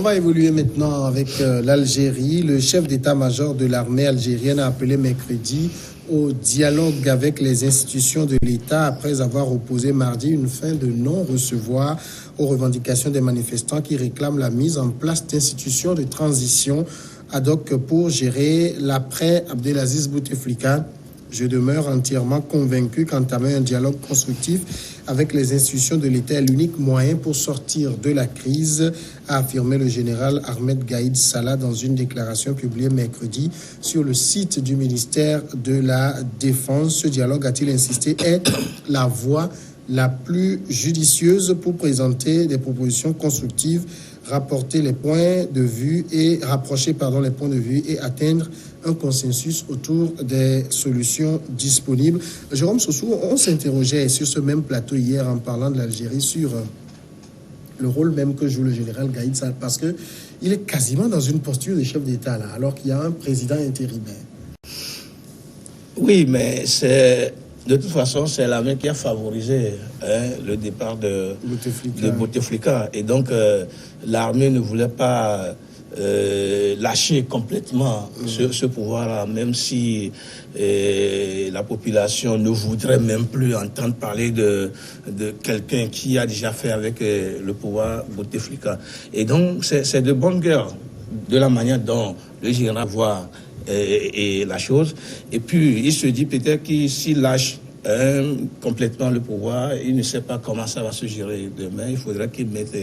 On va évoluer maintenant avec l'Algérie. Le chef d'état-major de l'armée algérienne a appelé mercredi au dialogue avec les institutions de l'État après avoir opposé mardi une fin de non-recevoir aux revendications des manifestants qui réclament la mise en place d'institutions de transition ad hoc pour gérer l'après Abdelaziz Bouteflika. Je demeure entièrement convaincu qu'entamer un dialogue constructif avec les institutions de l'État est l'unique moyen pour sortir de la crise, a affirmé le général Ahmed Gaïd Salah dans une déclaration publiée mercredi sur le site du ministère de la Défense. Ce dialogue, a-t-il insisté, est la voie la plus judicieuse pour présenter des propositions constructives, rapprocher les points de vue et atteindre un consensus autour des solutions disponibles. Jérôme Sossou, on s'interrogeait sur ce même plateau hier en parlant de l'Algérie sur le rôle même que joue le général Gaïd Salah, parce qu'il est quasiment dans une posture de chef d'État là, alors qu'il y a un président intérimaire. Oui, mais de toute façon, c'est l'armée qui a favorisé le départ de Bouteflika. Et donc, l'armée ne voulait pas lâcher complètement ce pouvoir-là, même si la population ne voudrait même plus entendre parler de quelqu'un qui a déjà fait avec le pouvoir Bouteflika. Et donc, c'est de bonne guerre de la manière dont le général voit et la chose. Et puis, il se dit peut-être qu'il s'il lâche complètement le pouvoir, il ne sait pas comment ça va se gérer demain. Il faudrait qu'il mette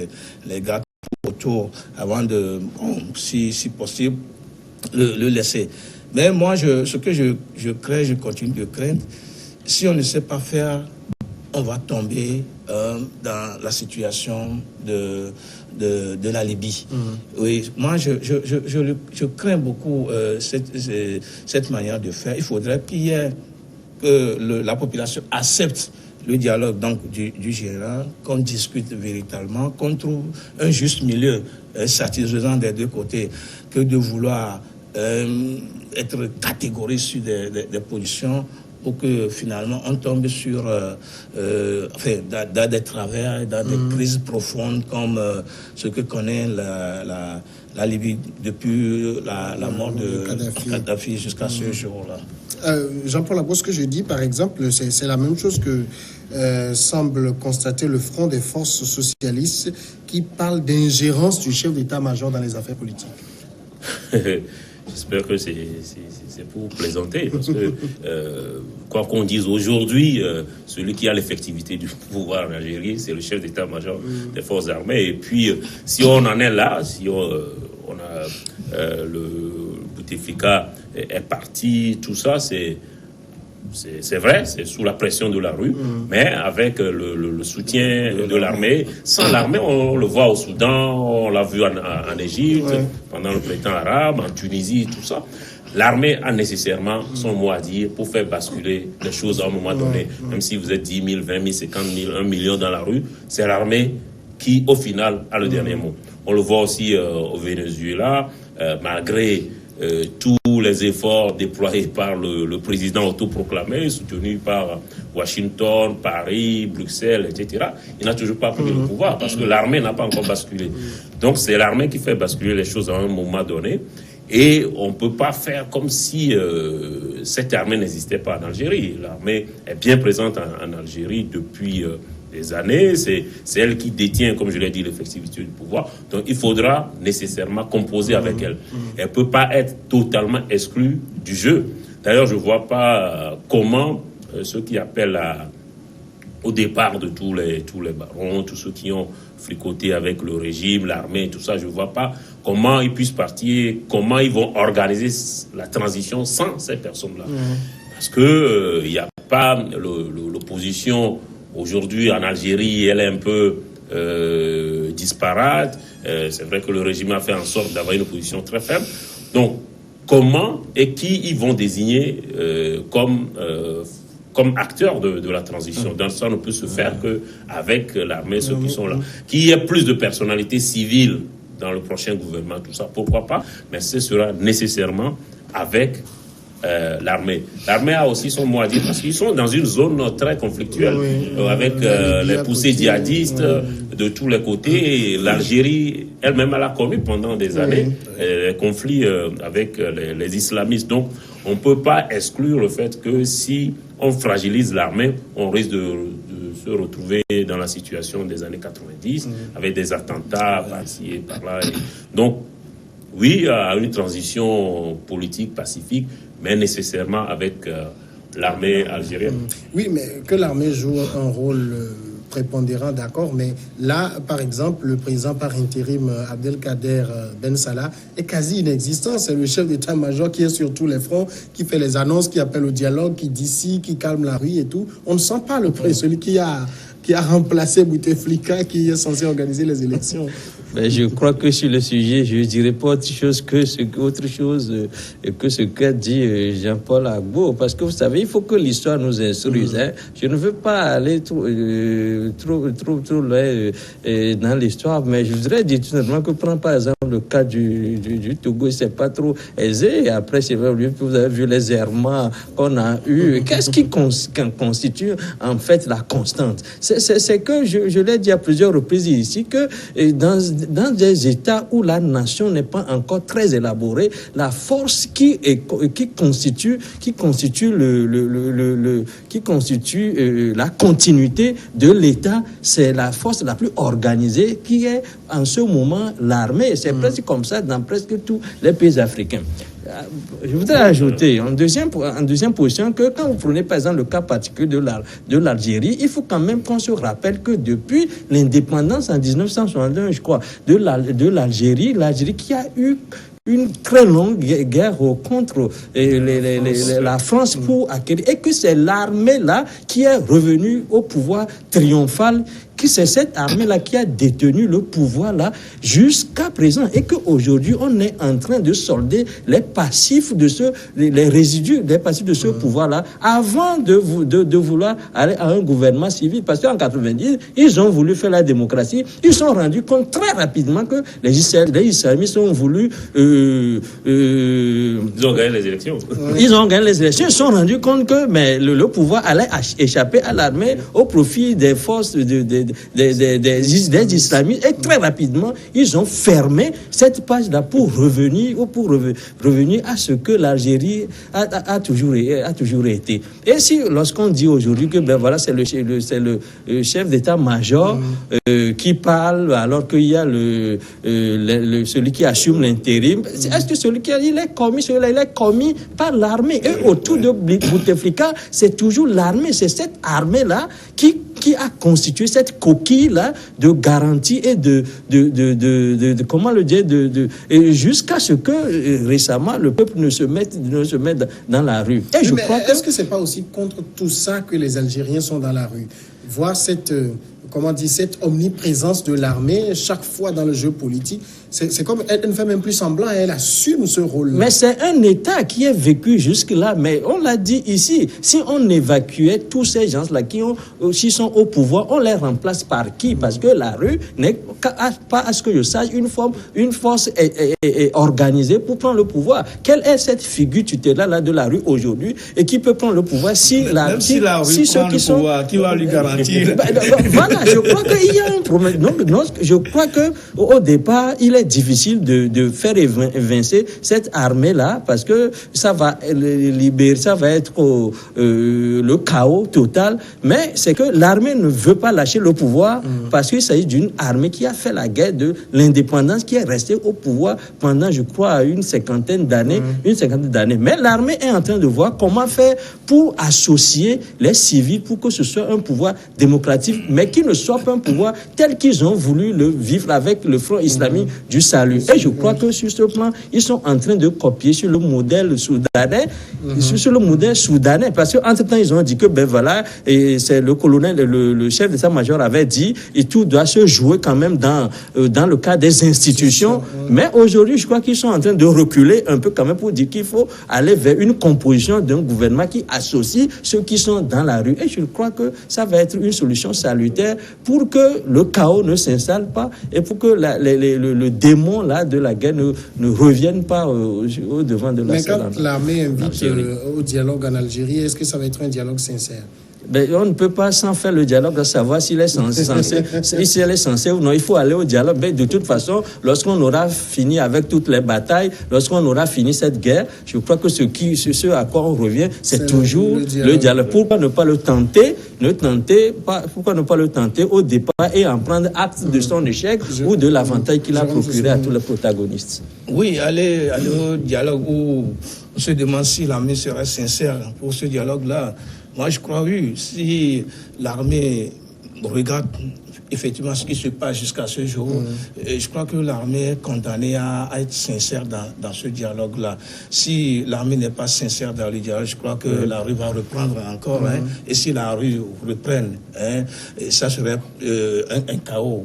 les gars autour avant de, si possible, le laisser. Mais moi, ce que je crains, je continue de craindre, si on ne sait pas faire, on va tomber dans la situation de la Libye. Oui, moi, je crains beaucoup cette manière de faire. Il faudrait qu'il y ait que la population accepte le dialogue donc du général, qu'on discute véritablement, qu'on trouve un juste milieu satisfaisant des deux côtés, que de vouloir être catégorique sur des positions pour que finalement on tombe sur dans des travers, dans des crises profondes comme ce que connaît la Libye depuis la mort de Kadhafi jusqu'à ce jour-là. Jean-Paul Labos, ce que je dis, par exemple, c'est la même chose que semble constater le Front des forces socialistes qui parle d'ingérence du chef d'état-major dans les affaires politiques. J'espère que c'est pour plaisanter, parce que quoi qu'on dise aujourd'hui, celui qui a l'effectivité du pouvoir en Algérie, c'est le chef d'état-major des forces armées. Et puis, si on en est là, si on a le Bouteflika est parti, tout ça, c'est vrai, c'est sous la pression de la rue, mais avec le soutien de l'armée. Sans l'armée, on le voit au Soudan, on l'a vu en Égypte, pendant le printemps arabe, en Tunisie, tout ça. L'armée a nécessairement son mot à dire pour faire basculer les choses à un moment donné. Même si vous êtes 10 000, 20 000, 50 000, 1 million dans la rue, c'est l'armée qui, au final, a le dernier mot. On le voit aussi au Venezuela, malgré tous les efforts déployés par le président autoproclamé, soutenu par Washington, Paris, Bruxelles, etc. Il n'a toujours pas pris le pouvoir parce que l'armée n'a pas encore basculé. Donc c'est l'armée qui fait basculer les choses à un moment donné. Et on ne peut pas faire comme si cette armée n'existait pas en Algérie. L'armée est bien présente en Algérie depuis des années. C'est elle qui détient, comme je l'ai dit, l'effectivité du pouvoir. Donc il faudra nécessairement composer avec elle. Elle ne peut pas être totalement exclue du jeu. D'ailleurs, je ne vois pas comment ceux qui appellent au départ de tous les barons, tous ceux qui ont fricoté avec le régime, l'armée, tout ça, je ne vois pas comment ils puissent partir, comment ils vont organiser la transition sans ces personnes-là. Parce que il n'y a pas l'opposition aujourd'hui en Algérie, elle est un peu disparate. C'est vrai que le régime a fait en sorte d'avoir une opposition très faible. Donc, comment et qui ils vont désigner comme acteurs de la transition. Donc ça ne peut se faire qu'avec l'armée, ceux qui sont là. Qu'il y ait plus de personnalités civiles dans le prochain gouvernement, tout ça, pourquoi pas, mais ce sera nécessairement avec l'armée. L'armée a aussi son mot à dire parce qu'ils sont dans une zone très conflictuelle avec les poussées djihadistes de tous les côtés. Et l'Algérie elle-même, elle a connu pendant des années les conflits avec les islamistes. Donc, on ne peut pas exclure le fait que si on fragilise l'armée, on risque de se retrouver dans la situation des années 90 avec des attentats par-ci et par-là. Donc, oui, à une transition politique pacifique, mais nécessairement avec l'armée algérienne. Oui, mais que l'armée joue un rôle prépondérant, d'accord, mais là, par exemple, le président par intérim Abdelkader Ben Salah est quasi inexistant. C'est le chef d'état-major qui est sur tous les fronts, qui fait les annonces, qui appelle au dialogue, qui dit si, qui calme la rue et tout. On ne sent pas le président, celui qui a remplacé Bouteflika, qui est censé organiser les élections. Ben, je crois que sur le sujet, je ne dirais pas autre chose que ce qu'a dit Jean-Paul Agbo. Parce que vous savez, il faut que l'histoire nous instruise. Hein. Je ne veux pas aller trop loin dans l'histoire, mais je voudrais dire tout simplement que prendre par exemple le cas du Togo, c'est pas trop aisé. Et après, c'est vrai, vous avez vu les errements qu'on a eus. Qu'est-ce qui constitue en fait la constante? C'est que je l'ai dit à plusieurs reprises ici, que dans des États où la nation n'est pas encore très élaborée, la force qui constitue la continuité de l'État, c'est la force la plus organisée qui est en ce moment l'armée. C'est presque comme ça dans presque tous les pays africains. Je voudrais ajouter en deuxième position que quand vous prenez par exemple le cas particulier de l'Algérie, il faut quand même qu'on se rappelle que depuis l'indépendance en 1961, je crois, de l'Algérie qui a eu une très longue guerre contre la France pour acquérir, et que c'est l'armée-là qui est revenue au pouvoir triomphal, que c'est cette armée-là qui a détenu le pouvoir-là jusqu'à présent, et qu'aujourd'hui, on est en train de solder les passifs les résidus des passifs de ce pouvoir-là, avant de vouloir aller à un gouvernement civil. Parce qu'en 90, ils ont voulu faire la démocratie, ils se sont rendus compte très rapidement que les islamistes ont voulu... ils ont gagné les élections. Ils ont gagné les élections, ils se sont rendus compte que le pouvoir allait échapper à l'armée au profit des forces des islamistes, et très rapidement ils ont fermé cette page-là pour revenir à ce que l'Algérie a toujours été. Et si lorsqu'on dit aujourd'hui que voilà, c'est le chef d'état-major qui parle alors qu'il y a celui qui assume l'intérim, est-ce que celui qui il est commis par l'armée? Et autour de Bouteflika, c'est toujours l'armée, c'est cette armée-là qui a constitué cette coquille-là de garantie et de comment le dire, jusqu'à ce que récemment le peuple ne se mette dans la rue. Et je crois est-ce que c'est pas aussi contre tout ça que les Algériens sont dans la rue? Voir cette omniprésence de l'armée chaque fois dans le jeu politique, c'est comme elle ne fait même plus semblant, elle assume ce rôle. Mais c'est un État qui est vécu jusque-là. Mais on l'a dit ici, si on évacuait tous ces gens-là qui sont au pouvoir, on les remplace par qui? Parce que la rue n'est pas, à ce que je sache, une force organisée pour prendre le pouvoir. Quelle est cette figure tutélaire de la rue aujourd'hui et qui peut prendre le pouvoir si la rue prend le pouvoir, qui va lui garantir? Voilà, je crois qu'il y a un problème. Non, je crois que au départ, il est difficile de faire évincer cette armée-là, parce que ça va libérer, ça va être le chaos total. Mais c'est que l'armée ne veut pas lâcher le pouvoir parce qu'il s'agit d'une armée qui a fait la guerre de l'indépendance, qui est restée au pouvoir pendant, je crois, une cinquantaine d'années. Mais l'armée est en train de voir comment faire pour associer les civils pour que ce soit un pouvoir démocratique, mais qui ne soit pas un pouvoir tel qu'ils ont voulu le vivre avec le Front islamique du salut. Et je crois que sur ce plan, ils sont en train de copier sur le modèle soudanais, parce qu'entre-temps, ils ont dit que, voilà, et c'est le colonel, le chef d'état-major avait dit, et tout doit se jouer quand même dans le cas des institutions. Mais aujourd'hui, je crois qu'ils sont en train de reculer un peu quand même pour dire qu'il faut aller vers une composition d'un gouvernement qui associe ceux qui sont dans la rue. Et je crois que ça va être une solution salutaire pour que le chaos ne s'installe pas et pour que le démons-là de la guerre ne reviennent pas au devant de la scène. Mais quand l'armée invite au dialogue en Algérie, est-ce que ça va être un dialogue sincère? Ben, on ne peut pas sans faire le dialogue savoir s'il est censé ou non. Il faut aller au dialogue. Mais de toute façon, lorsqu'on aura fini avec toutes les batailles, lorsqu'on aura fini cette guerre, je crois que ce à quoi on revient, c'est toujours le dialogue. Pourquoi ne pas le tenter? Pourquoi ne pas le tenter au départ et en prendre acte de son échec ou de l'avantage qu'il a procuré à tous les protagonistes? Oui, aller au dialogue où on se demande si l'armée serait sincère pour ce dialogue-là. Moi, je crois, oui, si l'armée regarde effectivement ce qui se passe jusqu'à ce jour, je crois que l'armée est condamnée à être sincère dans ce dialogue-là. Si l'armée n'est pas sincère dans le dialogue, je crois que la rue va reprendre encore. Et si la rue reprenne, ça serait un chaos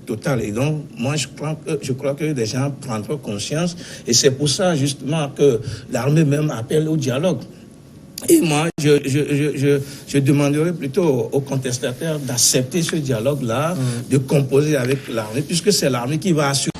total. Et donc, moi, je crois que les gens prendront conscience. Et c'est pour ça, justement, que l'armée même appelle au dialogue. Et moi, je demanderais plutôt aux contestataires d'accepter ce dialogue-là, de composer avec l'armée, puisque c'est l'armée qui va assurer.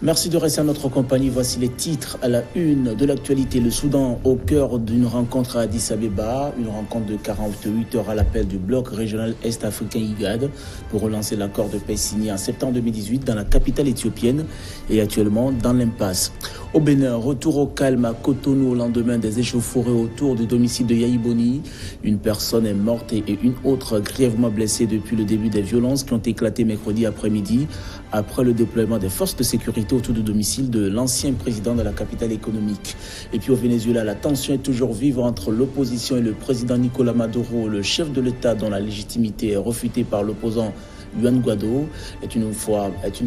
Merci de rester à notre compagnie. Voici les titres à la une de l'actualité. Le Soudan au cœur d'une rencontre à Addis Abeba, une rencontre de 48 heures à l'appel du bloc régional est-africain IGAD pour relancer l'accord de paix signé en septembre 2018 dans la capitale éthiopienne et actuellement dans l'impasse. Au Bénin, retour au calme à Cotonou au lendemain des échauffourées autour du domicile de Yahi Boni. Une personne est morte et une autre grièvement blessée depuis le début des violences qui ont éclaté mercredi après-midi après le déploiement des forces de sécurité autour du domicile de l'ancien président de la capitale économique. Et puis au Venezuela, la tension est toujours vive entre l'opposition et le président Nicolás Maduro, le chef de l'État dont la légitimité est refutée par l'opposant Juan Guaido est une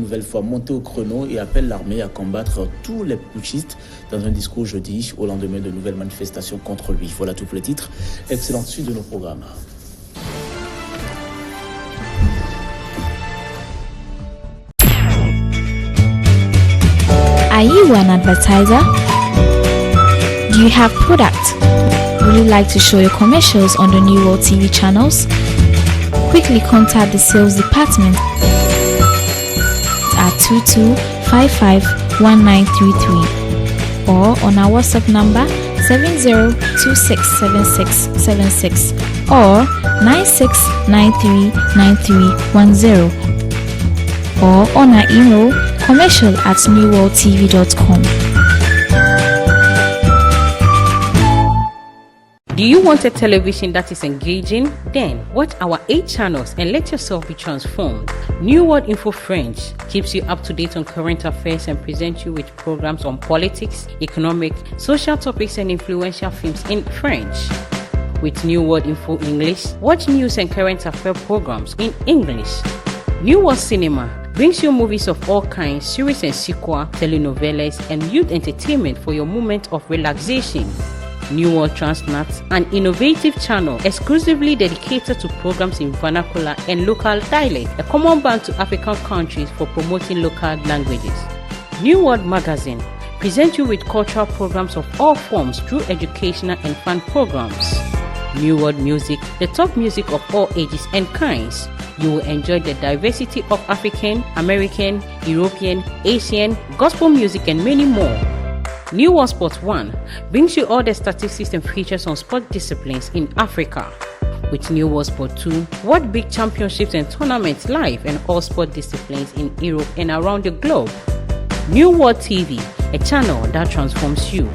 nouvelle fois monté au chrono et appelle l'armée à combattre tous les putschistes dans un discours jeudi au lendemain de nouvelles manifestations contre lui. Voilà tous les titres. Excellente suite de nos programmes. Are you an advertiser? Do you have products? Would you like to show your commercials on the New World TV channels? Quickly contact the sales department at 22551933 or on our WhatsApp number 70267676 or 96939310 or on our email commercial@newworldtv.com. Do you want a television that is engaging? Then watch our 8 channels and let yourself be transformed. New World Info French keeps you up to date on current affairs and presents you with programs on politics, economic, social topics and influential films in French. With New World Info English, watch news and current affairs programs in English. New World Cinema brings you movies of all kinds, series and sequel, telenovelas, and youth entertainment for your moment of relaxation. New World Transnat, an innovative channel exclusively dedicated to programs in vernacular and local dialect, a common band to African countries for promoting local languages. New World Magazine presents you with cultural programs of all forms through educational and fun programs. New World Music, the top music of all ages and kinds. You will enjoy the diversity of African, American, European, Asian, gospel music and many more. New World Sports 1 brings you all the statistics and features on sport disciplines in Africa. With New World Sport 2, watch big championships and tournaments live and all sport disciplines in Europe and around the globe. New World TV, a channel that transforms you.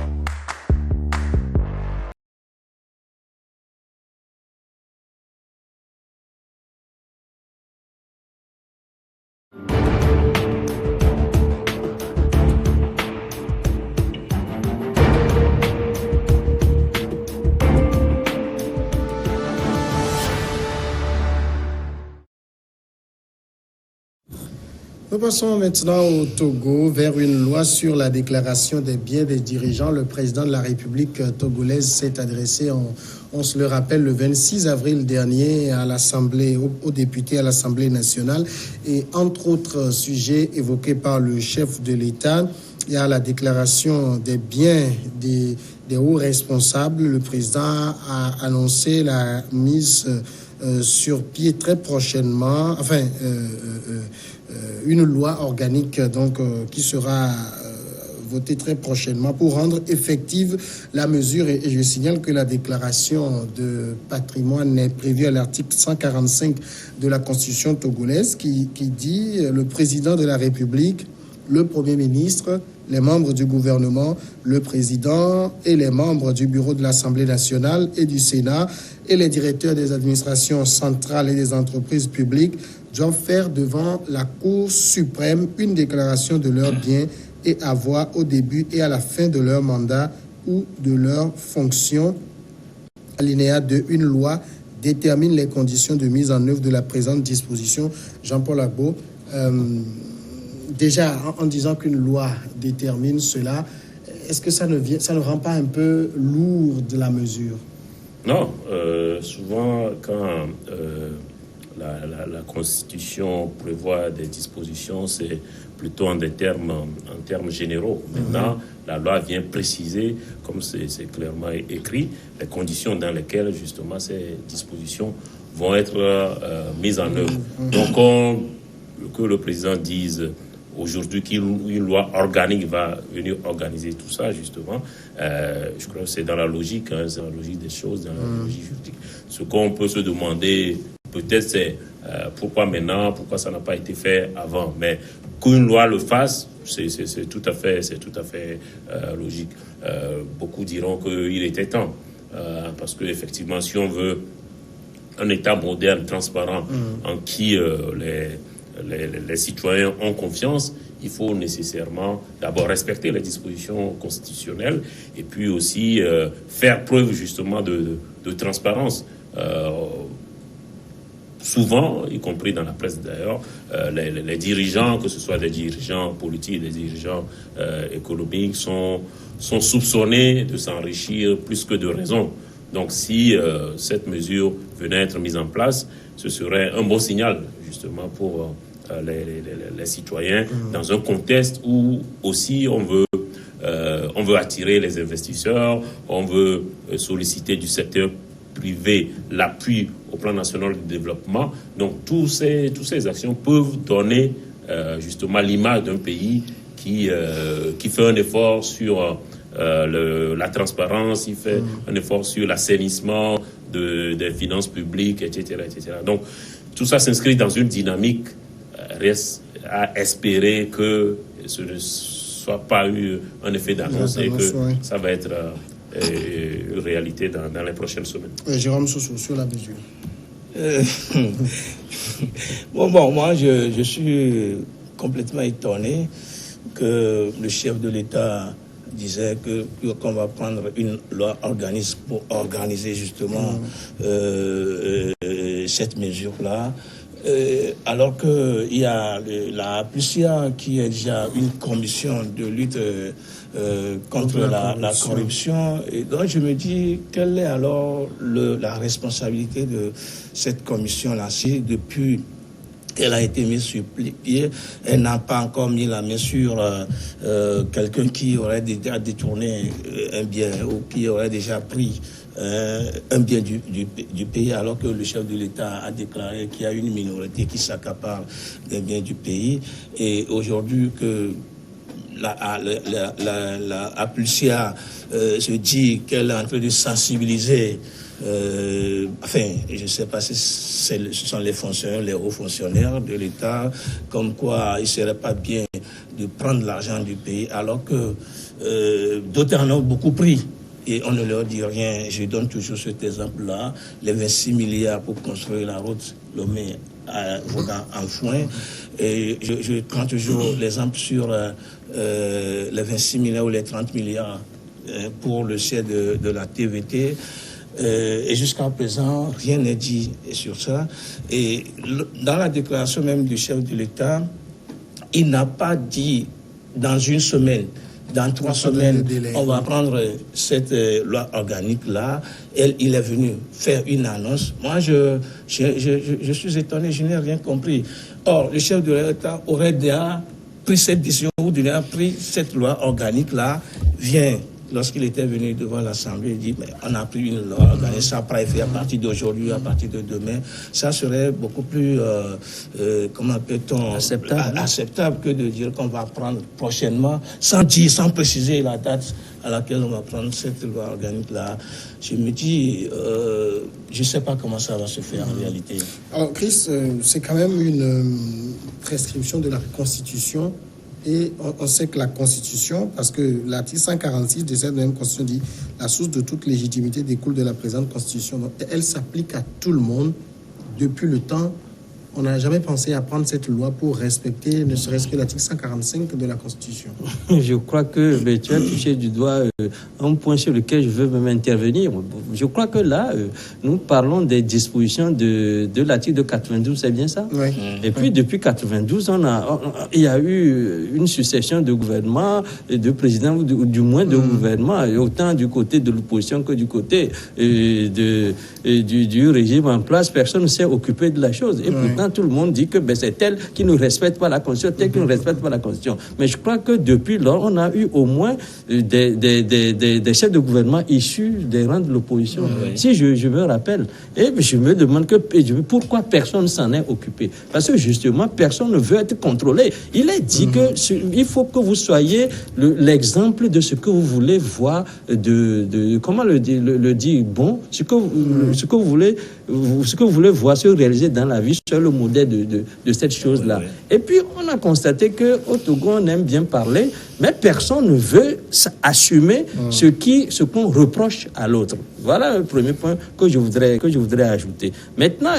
Nous passons maintenant au Togo vers une loi sur la déclaration des biens des dirigeants. Le président de la République togolaise s'est adressé, on se le rappelle, le 26 avril dernier à l'Assemblée, aux députés à l'Assemblée nationale. Et entre autres sujets évoqués par le chef de l'État, il y a la déclaration des biens des hauts responsables. Le président a annoncé la mise sur pied très prochainement, une loi organique donc qui sera votée très prochainement pour rendre effective la mesure. Et je signale que la déclaration de patrimoine est prévue à l'article 145 de la Constitution togolaise qui dit le président de la République, le Premier ministre, les membres du gouvernement, le président et les membres du bureau de l'Assemblée nationale et du Sénat et les directeurs des administrations centrales et des entreprises publiques doivent faire devant la Cour suprême une déclaration de leurs biens et avoirs au début et à la fin de leur mandat ou de leur fonction. Alinéa 2, une loi détermine les conditions de mise en œuvre de la présente disposition. Jean-Paul Agbo, déjà en disant qu'une loi détermine cela, est-ce que ça ne rend pas un peu lourd de la mesure? Non, souvent quand la Constitution prévoit des dispositions, c'est plutôt en termes généraux. Maintenant, la loi vient préciser, comme c'est clairement écrit, les conditions dans lesquelles justement ces dispositions vont être mises en œuvre. Donc, que le président dise aujourd'hui qu'une loi organique va venir organiser tout ça, justement, je crois que c'est dans la logique, c'est dans la logique des choses, dans la logique juridique. Ce qu'on peut se demander, peut-être, c'est pourquoi maintenant, pourquoi ça n'a pas été fait avant. Mais qu'une loi le fasse, c'est tout à fait logique. Beaucoup diront qu'il était temps, parce que effectivement, si on veut un État moderne, transparent, en qui les citoyens ont confiance, il faut nécessairement d'abord respecter les dispositions constitutionnelles et puis aussi faire preuve justement de transparence. Souvent, y compris dans la presse d'ailleurs, les dirigeants, que ce soit des dirigeants politiques, des dirigeants économiques, sont soupçonnés de s'enrichir plus que de raison. Donc si cette mesure venait être mise en place, ce serait un bon signal justement pour les citoyens dans un contexte où aussi on veut attirer les investisseurs, on veut solliciter du secteur privé l'appui au plan national de développement. Donc toutes ces actions peuvent donner justement l'image d'un pays qui fait un effort sur la transparence, il fait un effort sur l'assainissement des finances publiques, etc., etc. Donc tout ça s'inscrit dans une dynamique. Reste à espérer que ce ne soit pas eu un effet d'annonce et que ça va être une réalité dans les prochaines semaines. Jérôme Soussou, sur la mesure. Moi, je suis complètement étonné que le chef de l'État disait qu'on va prendre une loi organique pour organiser justement cette mesure-là. Alors qu'il y a la PLUSIA qui est déjà une commission de lutte contre la corruption. Et donc je me dis, quelle est alors la responsabilité de cette commission-là? Si depuis qu'elle a été mise sur pied, elle n'a pas encore mis la main sur quelqu'un qui aurait déjà détourné un bien ou qui aurait déjà pris un bien du pays, alors que le chef de l'État a déclaré qu'il y a une minorité qui s'accapare des biens du pays. Et aujourd'hui que la PLUSIA se dit qu'elle est en train de sensibiliser, je ne sais pas si ce sont les fonctionnaires, les hauts fonctionnaires de l'État, comme quoi il ne serait pas bien de prendre l'argent du pays, alors que d'autres en ont beaucoup pris. Et on ne leur dit rien. Je donne toujours cet exemple-là. Les 26 milliards pour construire la route Lomé à Vaughan-en-Foin. Et je prends toujours l'exemple sur les 26 milliards ou les 30 milliards pour le siège de la TVT. Et jusqu'à présent, rien n'est dit sur ça. Et dans la déclaration même du chef de l'État, il n'a pas dit dans une semaine, dans 3 semaines, on va prendre cette loi organique-là. Il est venu faire une annonce. Moi, je suis étonné, je n'ai rien compris. Or, le chef de l'État aurait déjà pris cette décision ou déjà pris cette loi organique-là, vient lorsqu'il était venu devant l'Assemblée, il dit, mais on a pris une loi, on a ça préfet à partir d'aujourd'hui, à partir de demain. Ça serait beaucoup plus, comment peut-on, acceptable que de dire qu'on va prendre prochainement, sans préciser la date à laquelle on va prendre cette loi organique-là. Je me dis, je ne sais pas comment ça va se faire en réalité. Alors, Chris, c'est quand même une prescription de la Constitution. Et on sait que la Constitution, parce que l'article 146 de cette même Constitution dit « La source de toute légitimité découle de la présente Constitution ». Donc, elle s'applique à tout le monde depuis le temps. On n'a jamais pensé à prendre cette loi pour respecter ne serait-ce que l'article 145 de la Constitution. Je crois que tu as touché du doigt un point sur lequel je veux même intervenir. Je crois que là, nous parlons des dispositions de l'article de 92, c'est bien ça? Oui. Et puis, depuis 92, il y a eu une succession de gouvernements, de présidents, ou du moins de gouvernements, autant du côté de l'opposition que du côté du régime en place. Personne ne s'est occupé de la chose. Et pourtant, tout le monde dit que c'est tel qui ne respecte pas la Constitution, tel qui ne respecte pas la Constitution. Mais je crois que depuis lors, on a eu au moins des chefs de gouvernement issus des rangs de l'opposition. Si je me rappelle, et je me demande pourquoi personne s'en est occupé. Parce que justement, personne ne veut être contrôlé. Il est dit qu'il faut que vous soyez l'exemple de ce que vous voulez voir, comment le dire, bon, ce que vous voulez voir se réaliser dans la vie, c'est le modèle de cette chose-là. Et puis, on a constaté qu'au Togo, on aime bien parler, mais personne ne veut assumer ce qu'on reproche à l'autre. Voilà le premier point que je voudrais ajouter. Maintenant,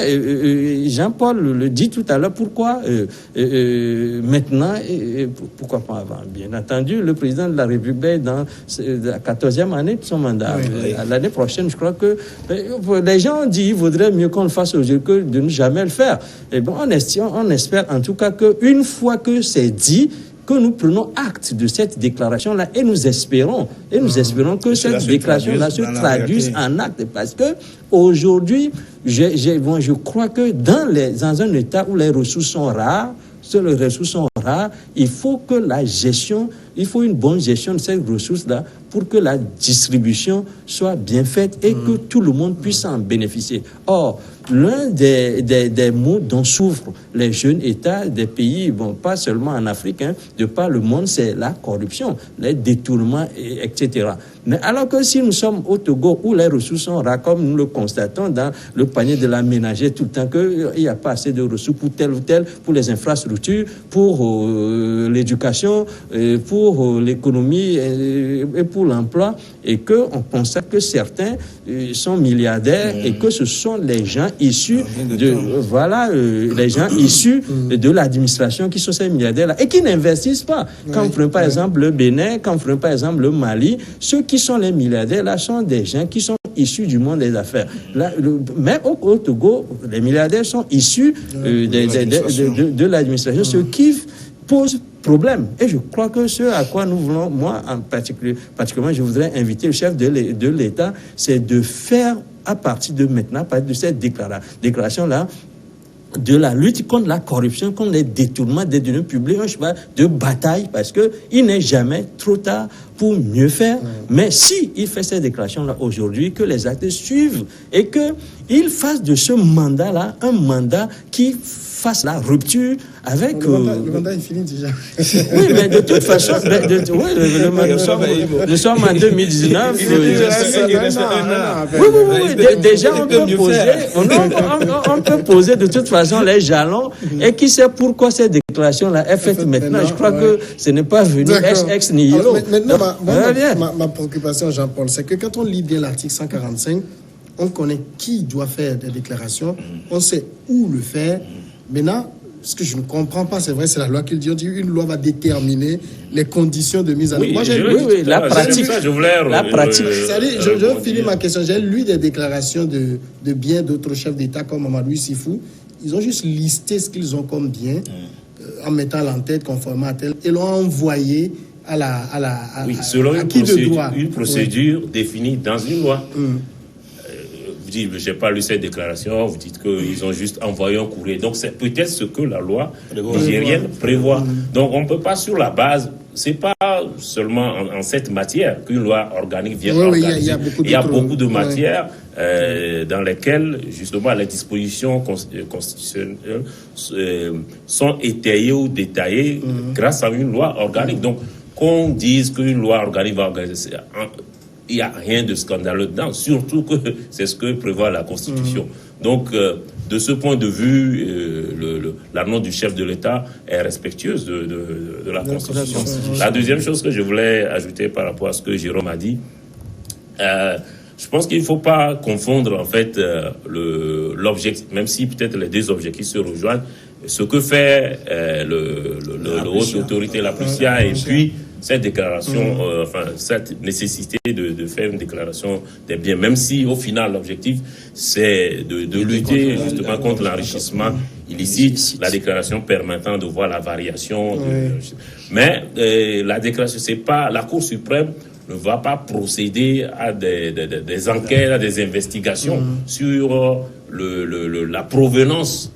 Jean-Paul le dit tout à l'heure, pourquoi maintenant, pourquoi pas avant? Bien entendu, le président de la République dans la 14e année de son mandat. L'année prochaine, je crois que les gens ont dit qu'il vaudrait mieux qu'on le fasse aujourd'hui que de ne jamais le faire. Et bon, on espère en tout cas qu'une fois que c'est dit, que nous prenons acte de cette déclaration-là et nous espérons que cette déclaration-là se traduise en acte, parce que aujourd'hui, je crois que dans un État où les ressources sont rares, il faut que il faut une bonne gestion de ces ressources-là pour que la distribution soit bien faite et que tout le monde puisse en bénéficier. Or, l'un des maux dont souffrent les jeunes États des pays, pas seulement en Afrique, de par le monde, c'est la corruption, les détournements, etc. Mais alors que si nous sommes au Togo où les ressources sont rares, comme nous le constatons dans le panier de la ménagère tout le temps, qu'il n'y a pas assez de ressources pour tel ou tel, pour les infrastructures, pour l'éducation, pour l'économie et pour l'emploi, et qu'on constate que certains sont milliardaires et que ce sont les gens issus de l'administration qui sont ces milliardaires-là et qui n'investissent pas. Quand on prend par exemple le Bénin, quand on prend par exemple le Mali, ceux qui sont les milliardaires-là sont des gens qui sont issus du monde des affaires. Mais au Togo, les milliardaires sont issus de l'administration, ce qui pose problème. Et je crois que ce à quoi nous voulons, moi en particulièrement, je voudrais inviter le chef de l'État, c'est de faire à partir de maintenant, à partir de cette déclaration-là, de la lutte contre la corruption, contre les détournements des deniers publics, un cheval de bataille, parce qu'il n'est jamais trop tard pour mieux faire. Mais si il fait cette déclaration-là aujourd'hui, que les acteurs suivent et qu'il fasse de ce mandat-là un mandat qui fasse la rupture avec... Le mandat est fini déjà. Oui, mais de toute façon... nous sommes en 2019. Déjà, on peut poser de toute façon les jalons. Et qui sait pourquoi cette déclaration-là est faite maintenant? Je crois que ce n'est pas venu ex nihilo. Maintenant, ma préoccupation, Jean-Paul, c'est que quand on lit bien l'article 145, on connaît qui doit faire des déclarations, on sait où le faire. Maintenant, ce que je ne comprends pas, c'est vrai, c'est la loi qui dit, une loi va déterminer les conditions de mise en œuvre. Moi, la pratique. Je finis ma question. J'ai lu des déclarations de bien d'autres chefs d'État comme Mamadou Issifou. Ils ont juste listé ce qu'ils ont comme bien, en mettant l'entête conformément à tel, et l'ont envoyé selon une procédure définie dans une loi. Vous dites, je n'ai pas lu cette déclaration, vous dites qu'ils ont juste envoyé un courrier. Donc, c'est peut-être ce que la loi nigérienne prévoit. Donc, on ne peut pas, sur la base c'est pas seulement en cette matière qu'une loi organique vient organiser. Il y a beaucoup de matières dans lesquelles, justement, les dispositions constitutionnelles sont étayées ou détaillées grâce à une loi organique. Donc, qu'on dise qu'une loi organique va organiser, il n'y a rien de scandaleux dedans, surtout que c'est ce que prévoit la Constitution. Donc, de ce point de vue, l'annonce du chef de l'État est respectueuse de la Constitution. La deuxième chose que je voulais ajouter par rapport à ce que Jérôme a dit, je pense qu'il ne faut pas confondre en fait l'objectif, même si peut-être les deux objectifs se rejoignent, ce que fait le haute autorité, la PLUSIA, et puis cette déclaration, cette nécessité de faire une déclaration des biens, même si au final l'objectif c'est de lutter justement contre l'enrichissement illicite, la déclaration permettant de voir la variation. Mais la déclaration, c'est pas la Cour suprême ne va pas procéder à des enquêtes, à des investigations sur la provenance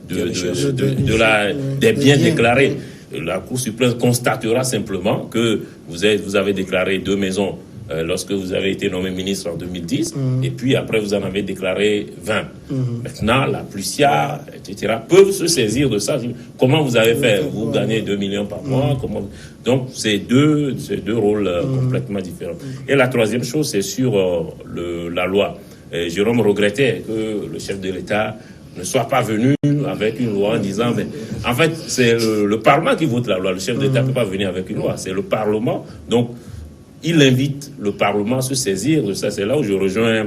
des biens déclarés. La Cour suprême constatera simplement que vous avez déclaré 2 maisons lorsque vous avez été nommé ministre en 2010, et puis après vous en avez déclaré 20. Maintenant, la PLUSIA, etc., peuvent se saisir de ça. Comment vous avez fait? Vous gagnez 2 millions par mois. Donc, c'est deux rôles complètement différents. Et la troisième chose, c'est sur la loi. Jérôme regrettait que le chef de l'État ne soit pas venu avec une loi en disant, mais en fait, c'est le Parlement qui vote la loi. Le chef d'État ne peut pas venir avec une loi. C'est le Parlement. Donc, il invite le Parlement à se saisir de ça. C'est là où je rejoins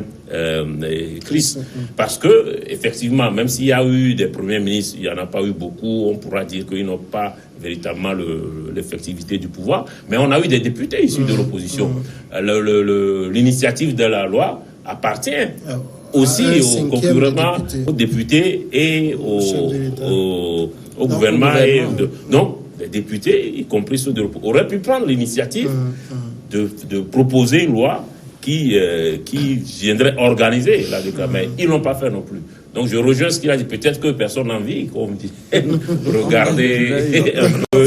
Chris. Parce que, effectivement, même s'il y a eu des premiers ministres, il n'y en a pas eu beaucoup, on pourra dire qu'ils n'ont pas véritablement l'effectivité du pouvoir. Mais on a eu des députés issus de l'opposition. L'initiative de la loi appartient aussi aux députés et au gouvernement. Donc, les députés, y compris ceux de l'opposition, auraient pu prendre l'initiative de proposer une loi qui viendrait organiser la déclaration. Mais ils ne l'ont pas fait non plus. Donc je rejoins ce qu'il a dit. Peut-être que personne n'a envie, comme dit. Regardez un peu.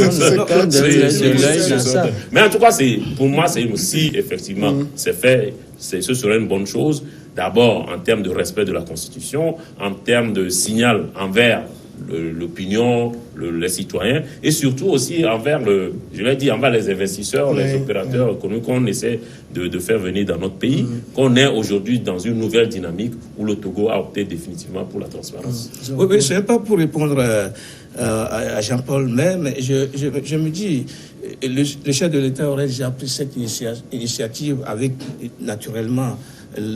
Mais en tout cas, pour moi, c'est aussi, effectivement, c'est fait. Ce serait une bonne chose. D'abord, en termes de respect de la Constitution, en termes de signal envers l'opinion, les citoyens, et surtout aussi envers envers les investisseurs, les opérateurs économiques qu'on essaie de faire venir dans notre pays, qu'on est aujourd'hui dans une nouvelle dynamique où le Togo a opté définitivement pour la transparence. Oui, ce n'est pas pour répondre à Jean-Paul, mais je me dis, le chef de l'État aurait déjà pris cette initiative avec, naturellement,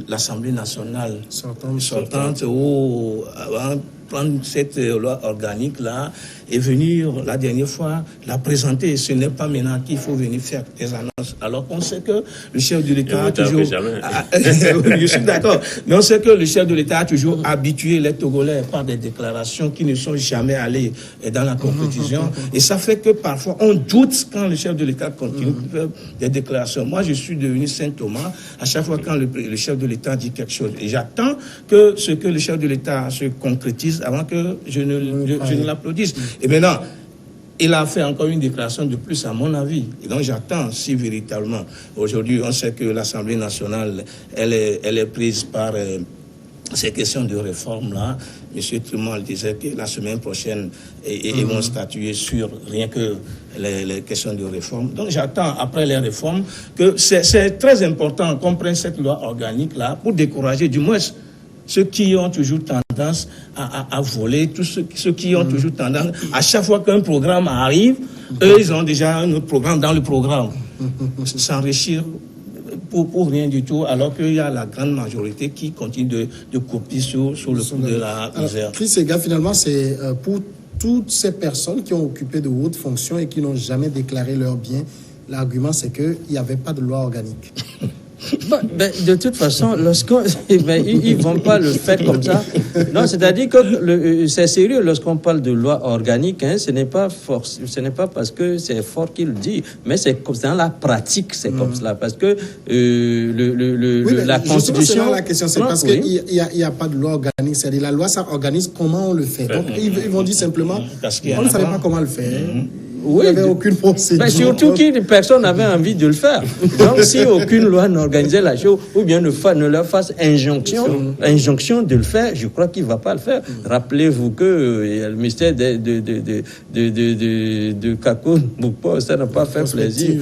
l'Assemblée nationale sortante ou avant prendre cette loi organique-là et venir, la dernière fois, la présenter. Ce n'est pas maintenant qu'il faut venir faire des annonces. Alors qu'on sait que le chef de l'État a toujours... Je suis d'accord. Mais on sait que le chef de l'État a toujours habitué les Togolais par des déclarations qui ne sont jamais allées dans la concrétisation. Et ça fait que parfois, on doute quand le chef de l'État continue de faire des déclarations. Moi, je suis devenu Saint Thomas à chaque fois quand le chef de l'État dit quelque chose. Et j'attends que ce que le chef de l'État se concrétise avant que je ne l'applaudisse. Et maintenant, il a fait encore une déclaration de plus, à mon avis. Et donc, j'attends si véritablement, aujourd'hui, on sait que l'Assemblée nationale, elle est prise par ces questions de réforme-là. M. Truman disait que la semaine prochaine, ils vont statuer sur rien que les questions de réforme. Donc, j'attends, après les réformes, que c'est très important qu'on prenne cette loi organique-là pour décourager, du moins, ceux qui ont toujours tendance à voler, tous ceux qui ont toujours tendance, à chaque fois qu'un programme arrive, eux, ils ont déjà un autre programme dans le programme. S'enrichir pour rien du tout, alors qu'il y a la grande majorité qui continue de copier sur le coup de la misère. Chris Ega, finalement, c'est pour toutes ces personnes qui ont occupé de hautes fonctions et qui n'ont jamais déclaré leurs biens, l'argument, c'est qu'il n'y avait pas de loi organique. De toute façon, ils ne vont pas le faire comme ça. Non, c'est-à-dire que c'est sérieux lorsqu'on parle de loi organique. Ce n'est pas parce que c'est fort qu'il le dit, mais c'est dans la pratique, c'est comme cela. Parce que la Constitution. C'est la question, c'est parce qu'il n'y a pas de loi organique. C'est-à-dire la loi, ça organise comment on le fait. Donc ils vont dire simplement, on ne savait pas comment le faire. il n'y avait aucune procédure. Mais surtout que personne n'avait envie de le faire. Donc, si aucune loi n'organisait la chose, ou bien ne leur fasse injonction de le faire, je crois qu'il ne va pas le faire. Rappelez-vous que le ministère de Kako Moukpo, ça n'a pas fait plaisir.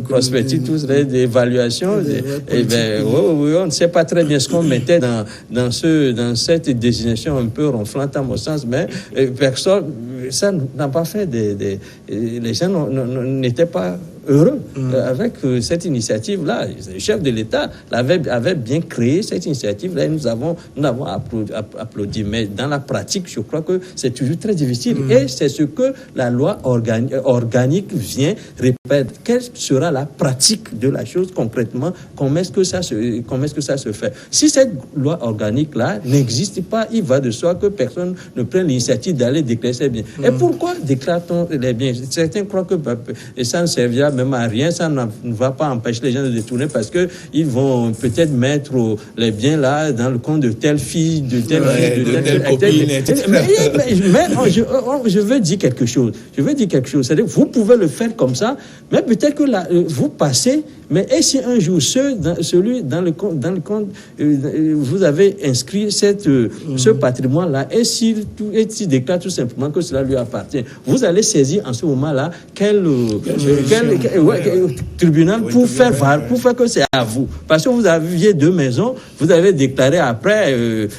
Prospective, tout ça, d'évaluation. On ne sait pas très bien ce qu'on mettait dans cette désignation un peu ronflante à mon sens, mais personne, ça n'a pas fait les gens n'étaient pas heureux avec cette initiative-là. Le chef de l'État avait bien créé cette initiative-là et nous avons applaudi. Mais dans la pratique, je crois que c'est toujours très difficile. Et c'est ce que la loi organique vient répéter. Quelle sera la pratique de la chose concrètement? Comment est-ce que ça se fait? Si cette loi organique-là n'existe pas, il va de soi que personne ne prenne l'initiative d'aller déclarer ses biens. Et pourquoi déclare-t-on les biens? Certains croient que ça ne servira même à rien, ça ne va pas empêcher les gens de détourner parce qu'ils vont peut-être mettre les biens là dans le compte de telle fille, de telle copine, etc. Mais je veux dire quelque chose. C'est-à-dire que vous pouvez le faire comme ça, mais peut-être que vous passez. Mais et si un jour, celui dans le compte, vous avez inscrit ce patrimoine-là, et s'il déclare tout simplement que cela lui appartient, vous allez saisir en ce moment-là quel tribunal pour faire que c'est à vous. Parce que vous aviez 2 maisons, vous avez déclaré après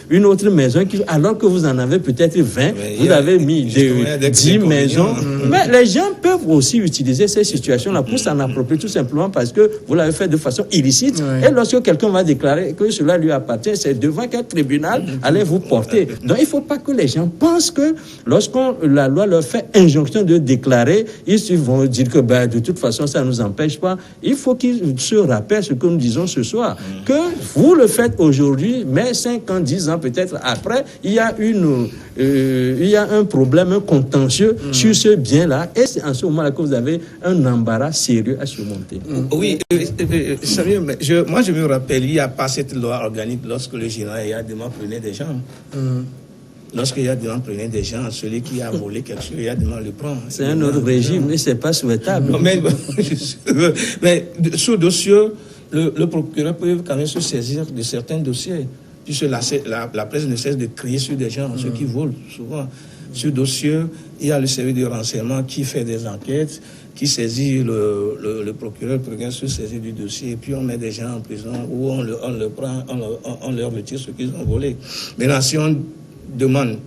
une autre maison, alors que vous en avez peut-être 20, vous avez mis 10 maisons. Mais les gens peuvent aussi utiliser ces situations-là pour s'en approprier tout simplement parce que vous l'avez fait de façon illicite. Et lorsque quelqu'un va déclarer que cela lui appartient, c'est devant quel tribunal allez vous porter. Donc il ne faut pas que les gens pensent que la loi leur fait injonction de déclarer, ils vont dire que de toute façon ça ne nous empêche pas. Il faut qu'ils se rappellent ce que nous disons ce soir, que vous le faites aujourd'hui, mais 5 ans, 10 ans peut-être après, il y a un problème, un contentieux sur ce bien-là, et c'est en ce moment-là que vous avez un embarras sérieux à surmonter. Oui, sérieux, mais moi je me rappelle, il n'y a pas cette loi organique lorsque le général Yadema prenait des gens. Lorsque Yadema prenait des gens, celui qui a volé quelque chose, Yadema le prend. C'est un autre régime, mais ce n'est pas souhaitable. Non, mais sur dossier, le procureur peut quand même se saisir de certains dossiers. Puisque la presse ne cesse de crier sur des gens, ceux qui volent souvent. Sur dossier, il y a le service de renseignement qui fait des enquêtes, qui saisit le procureur pour se saisir du dossier, et puis on met des gens en prison ou on le prend, on leur retire ce qu'ils ont volé. Maintenant, si on demande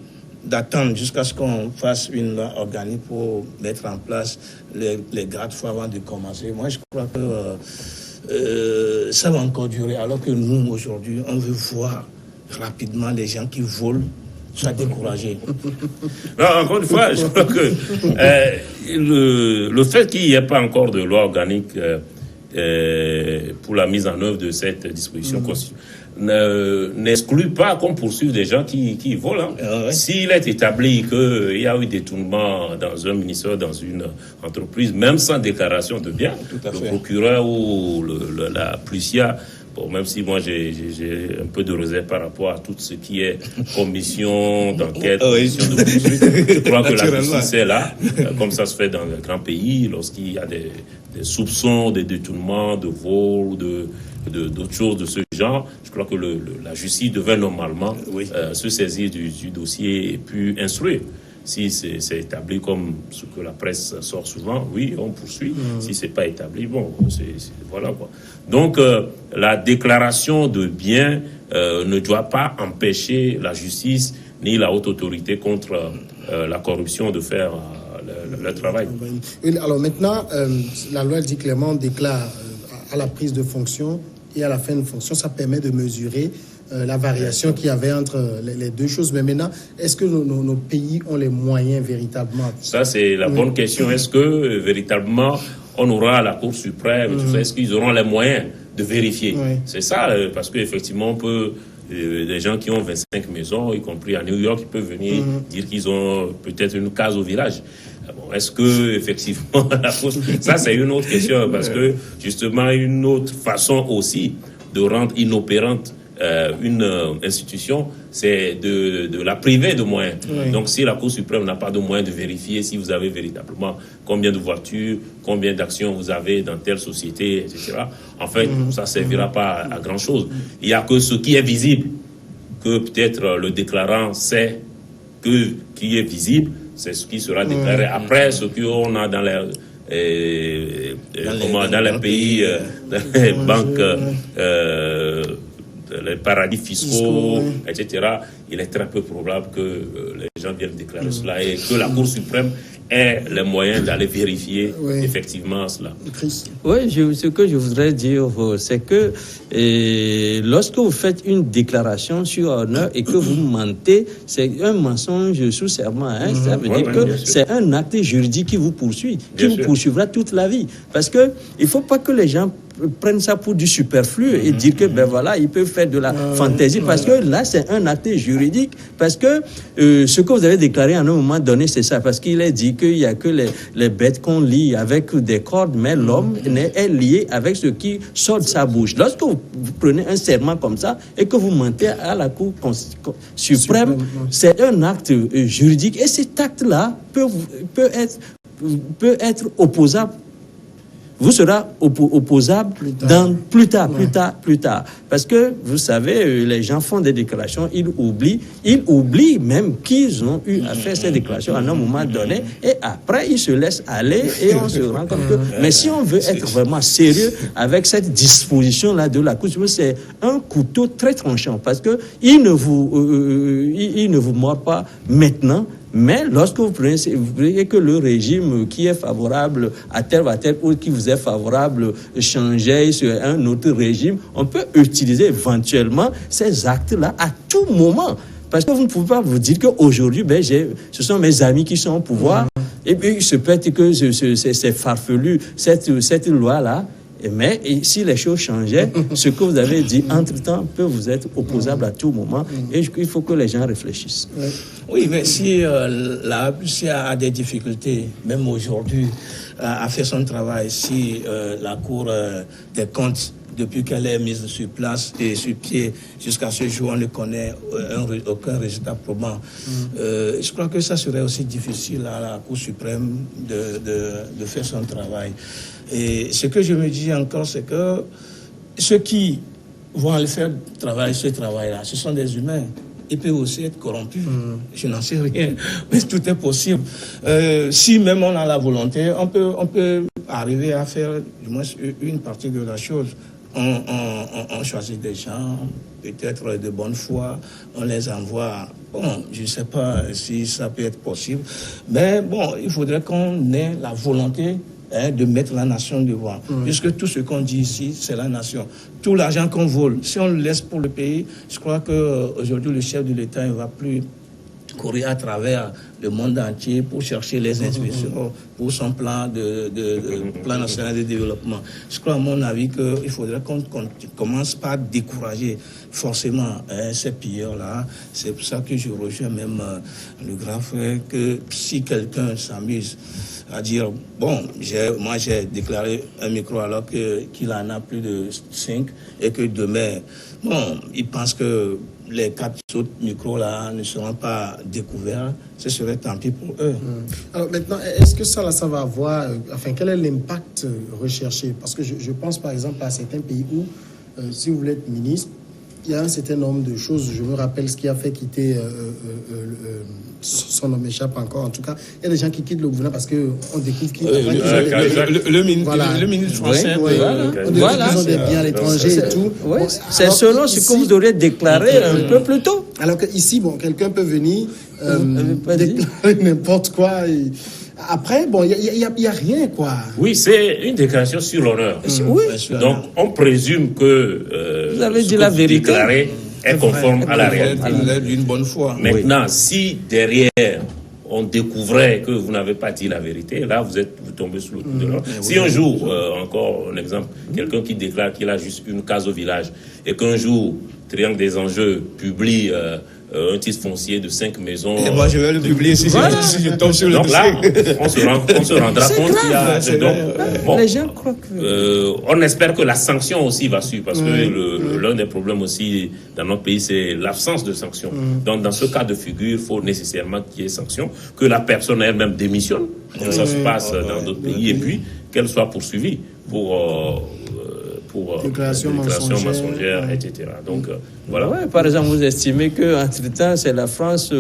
d'attendre jusqu'à ce qu'on fasse une loi organique pour mettre en place les garde-fous avant de commencer, moi je crois que ça va encore durer, alors que nous aujourd'hui on veut voir rapidement les gens qui volent soient découragés. Non, encore une fois, je crois que le fait qu'il n'y ait pas encore de loi organique pour la mise en œuvre de cette disposition n'exclut pas qu'on poursuive des gens qui volent. S'il est établi qu'il y a eu détournement dans un ministère, dans une entreprise, même sans déclaration de biens, le procureur ou la Plucia, même si moi j'ai un peu de réserve par rapport à tout ce qui est commission d'enquête, commission de poursuite, je crois que la justice est là, comme ça se fait dans les grands pays, lorsqu'il y a des soupçons, des détournements, de vol, d'autres choses de ce genre. Je crois que la justice devait normalement se saisir du dossier et puis instruire. Si c'est établi comme ce que la presse sort souvent, oui, on poursuit. Si c'est pas établi, bon, voilà quoi. Donc, la déclaration de biens ne doit pas empêcher la justice ni la haute autorité contre la corruption de faire le travail. Alors maintenant, la loi dit clairement, on déclare à la prise de fonction et à la fin de fonction, ça permet de mesurer la variation qu'il y avait entre les deux choses. Mais maintenant, est-ce que nos pays ont les moyens véritablement? Ça, c'est la bonne question. Est-ce que véritablement, on aura la Cour suprême, tout ça, est-ce qu'ils auront les moyens de vérifier? C'est ça, parce qu'effectivement, on peut... des gens qui ont 25 maisons, y compris à New York, ils peuvent venir dire qu'ils ont peut-être une case au village. Bon, est-ce que effectivement ça c'est une autre question, parce que justement une autre façon aussi de rendre inopérante une institution, c'est de la priver de moyens. Oui. Donc si la Cour suprême n'a pas de moyens de vérifier si vous avez véritablement combien de voitures, combien d'actions vous avez dans telle société, etc., en fait, ça ne servira pas à grand-chose. Il n'y a que ce qui est visible, que peut-être le déclarant sait qui est visible, c'est ce qui sera déclaré. Après, ce qu'on a dans les pays, dans les banques, les paradis fiscaux, etc., il est très peu probable que les gens viennent déclarer cela et que la Cour suprême ait les moyens d'aller vérifier effectivement cela. Oui, ce que je voudrais dire, c'est que lorsque vous faites une déclaration sur honneur et que vous mentez, c'est un mensonge sous serment. Hein, ça veut dire que c'est un acte juridique qui vous poursuit, qui vous poursuivra toute la vie. Parce que il ne faut pas que les gens prennent ça pour du superflu et dire que ben voilà, ils peuvent faire de la fantaisie, parce que là c'est un acte juridique, parce que ce que vous avez déclaré à un moment donné, c'est ça, parce qu'il est dit qu'il n'y a que les bêtes qu'on lie avec des cordes, mais l'homme est lié avec ce qui sort de sa bouche. Lorsque vous prenez un serment comme ça et que vous mentez à la Cour suprême, c'est un acte juridique, et cet acte-là peut être opposable. Vous serez opposable plus tard. Parce que, vous savez, les gens font des déclarations, ils oublient même qu'ils ont eu à faire ces déclarations à un moment donné, et après, ils se laissent aller, et on se rend compte que... Mais si on veut être vraiment sérieux avec cette disposition-là de la Cour suprême, c'est un couteau très tranchant, parce que il ne vous mord pas maintenant. Mais lorsque vous voyez que le régime qui est favorable à tel ou qui vous est favorable changeait sur un autre régime, on peut utiliser éventuellement ces actes-là à tout moment. Parce que vous ne pouvez pas vous dire qu'aujourd'hui, ce sont mes amis qui sont au pouvoir, et puis il se peut être que c'est farfelu, cette loi-là. Mais si les choses changeaient, ce que vous avez dit entre-temps peut vous être opposable à tout moment, et il faut que les gens réfléchissent. Oui, mais si la Russie a des difficultés, même aujourd'hui, à faire son travail, si la Cour des comptes, depuis qu'elle est mise sur place et sur pied, jusqu'à ce jour, on ne connaît aucun résultat probant. Je crois que ça serait aussi difficile à la Cour suprême de faire son travail. Et ce que je me dis encore, c'est que ceux qui vont aller faire ce travail-là, ce sont des humains. Ils peuvent aussi être corrompus. Je n'en sais rien, mais tout est possible. Si même on a la volonté, on peut arriver à faire du moins une partie de la chose. On choisit des gens, peut-être de bonne foi, on les envoie. Bon, je ne sais pas si ça peut être possible, mais bon, il faudrait qu'on ait la volonté de mettre la nation devant. Puisque tout ce qu'on dit ici, c'est la nation. Tout l'argent qu'on vole, si on le laisse pour le pays, je crois qu'aujourd'hui, le chef de l'État ne va plus courir à travers le monde entier pour chercher les institutions pour son plan plan national de développement. Je crois, à mon avis, qu'il faudrait qu'on commence par décourager forcément ces pilleurs-là. C'est pour ça que je rejoins même le grand frère, que si quelqu'un s'amuse à dire, bon, moi j'ai déclaré un micro alors qu'il en a plus de 5 et que demain, bon, il pense que les 4 autres micros-là ne seront pas découverts, ce serait tant pis pour eux. Alors maintenant, est-ce que ça va avoir, quel est l'impact recherché? Parce que je pense par exemple à certains pays où, si vous voulez être ministre, il y a un certain nombre de choses. Je me rappelle ce qui a fait quitter son nom m'échappe encore. En tout cas, il y a des gens qui quittent le gouvernement parce qu'on découvre qu'ils le ministre français. On découvre qu'ils ont des biens à l'étranger et tout. Ouais, c'est selon ce que vous auriez déclaré un peu plus tôt. Alors qu'ici, quelqu'un peut venir déclarer n'importe quoi. Après, bon, il y a rien, quoi. Oui, c'est une déclaration sur l'honneur. Oui. Donc, on présume que vous avez dit la vérité. Déclaré est conforme à la réalité. D'une bonne foi. Maintenant, si derrière on découvrait que vous n'avez pas dit la vérité, là vous tombez sous le coup de l'ordre. Si un jour, encore un exemple, quelqu'un qui déclare qu'il a juste une case au village et qu'un jour, Triangle des Enjeux publie un titre foncier de 5 maisons. Et moi, je vais le publier si je tombe sur le donc dossier. Là, on se rendra compte qu'il y a... Les gens croient que... on espère que la sanction aussi va suivre, parce que l'un des problèmes aussi dans notre pays, c'est l'absence de sanctions. Donc, dans ce cas de figure, il faut nécessairement qu'il y ait sanctions, que la personne elle-même démissionne, comme ça se passe dans d'autres pays, et puis qu'elle soit poursuivie pour déclaration mensongère, etc. Donc, voilà. Ouais, par exemple, vous estimez qu'entre-temps, c'est la France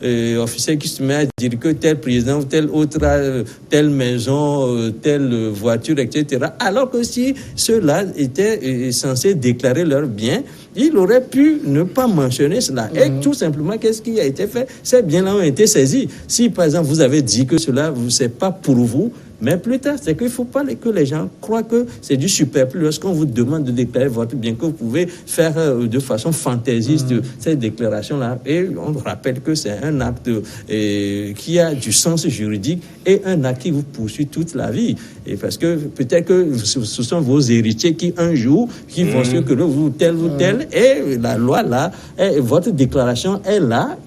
officielle qui se met à dire que tel président ou tel autre a telle maison, telle voiture, etc. Alors que si ceux-là étaient censés déclarer leurs biens, il aurait pu ne pas mentionner cela. Et tout simplement, qu'est-ce qui a été fait? Ces biens-là ont été saisis. Si, par exemple, vous avez dit que cela, c'est pas pour vous, mais plus tard, c'est qu'il ne faut pas que les gens croient que c'est du superflu. Lorsqu'on vous demande de déclarer votre bien, que vous pouvez faire de façon fantaisiste cette déclaration-là. Et on rappelle que c'est un acte qui a du sens juridique et un acte qui vous poursuit toute la vie. Et parce que peut-être que ce sont vos héritiers qui, un jour, qui vont se que vous tel ou tel, et la loi là, et votre déclaration est là,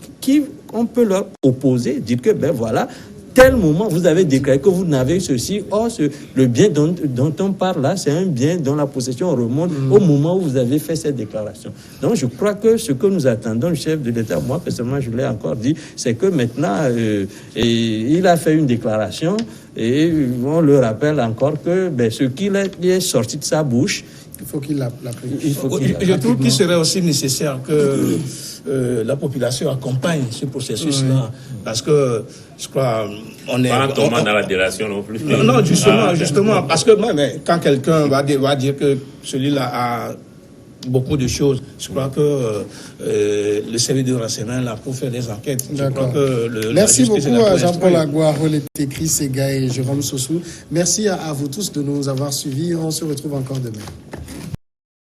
on peut leur opposer, dire que, ben voilà, tel moment, vous avez déclaré que vous n'avez ceci. Or, le bien dont on parle là, c'est un bien dont la possession remonte au moment où vous avez fait cette déclaration. Donc, je crois que ce que nous attendons du chef de l'État, moi, personnellement, je l'ai encore dit, c'est que maintenant, il a fait une déclaration et on le rappelle encore que ce qu'il est sorti de sa bouche, il faut qu'il l'applique. Je trouve qu'il serait aussi nécessaire que la population accompagne ce processus-là, parce que je crois on est pas en tombant dans la délation non plus. Non, justement, parce que quand quelqu'un va dire que celui-là a beaucoup de choses, je crois que le service de renseignement là pour faire des enquêtes. Je crois que merci beaucoup à Jean-Paul Aguaro, Chris Sega et Jérôme Sossou. Merci à vous tous de nous avoir suivis. On se retrouve encore demain.